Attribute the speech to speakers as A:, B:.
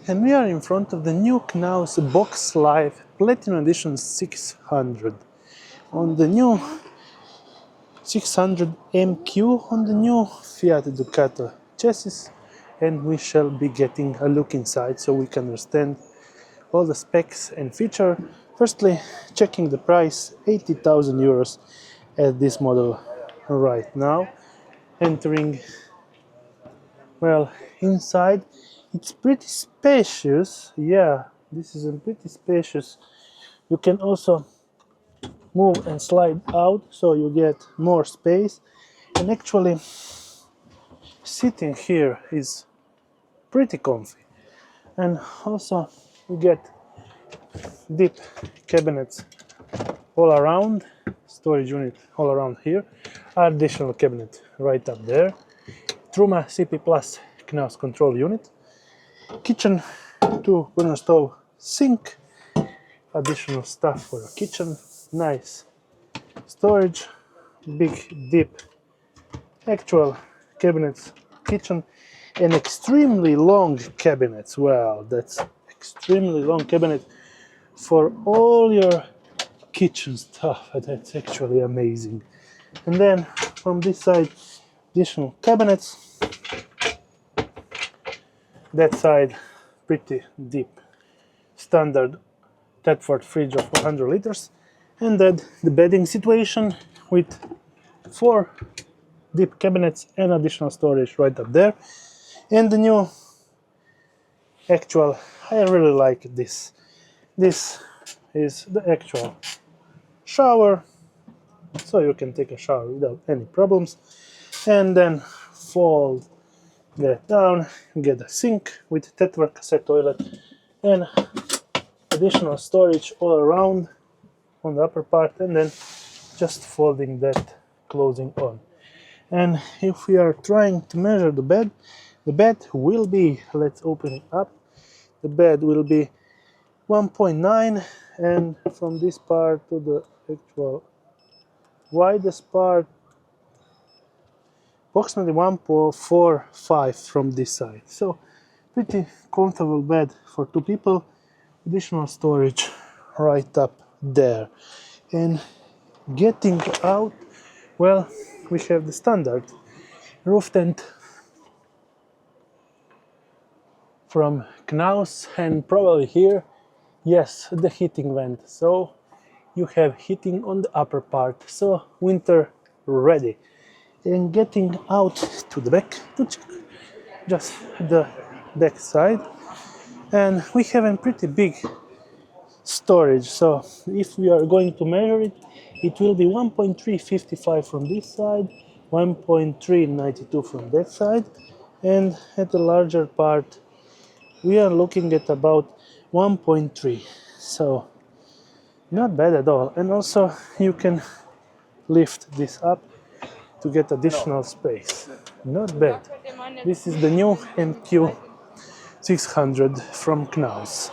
A: And we are in front of the new Knaus Boxlife Platinum Edition 600. On the new 600 MQ on the new Fiat Ducato chassis, and we shall be getting a look inside so we can understand all the specs and feature. Firstly, checking the price, 80,000 euros at this model right now. Entering, well, inside it's pretty spacious. Yeah, this is a pretty spacious. You can also move and slide out so you get more space, and actually sitting here is pretty comfy. And also you get deep cabinets all around, storage unit all around here, additional cabinet right up there, Truma CP Plus Knaus control unit, kitchen, 2 burner stove, sink, additional stuff for your kitchen, nice storage, big deep actual cabinets, kitchen, and extremely long cabinets. Well, that's extremely long cabinet for all your kitchen stuff. That's actually amazing. And then from this side, additional cabinets. That side, pretty deep standard Thetford fridge of 100 liters. And then the bedding situation with 4 deep cabinets and additional storage right up there. And the new actual, I really like this. This is the actual shower, so you can take a shower without any problems. And then fold that down, get a sink with Thetford cassette toilet and additional storage all around on the upper part, and then just folding that closing on. And if we are trying to measure the bed will be, let's open it up, the bed will be 1.9, and from this part to the actual widest part, approximately 1.45 from this side. So pretty comfortable bed for 2 people, additional storage right up there. And getting out, well, we have the standard roof tent from Knaus, and probably here, yes, the heating vent. So you have heating on the upper part, so winter ready. And getting out to the back, to check just the back side, and we have a pretty big storage. So if we are going to measure it, it will be 1.355 from this side, 1.392 from that side, and at the larger part we are looking at about 1.3. So not bad at all. And also you can lift this up to get additional space. Not bad. This is the new MQ 600 from Knaus.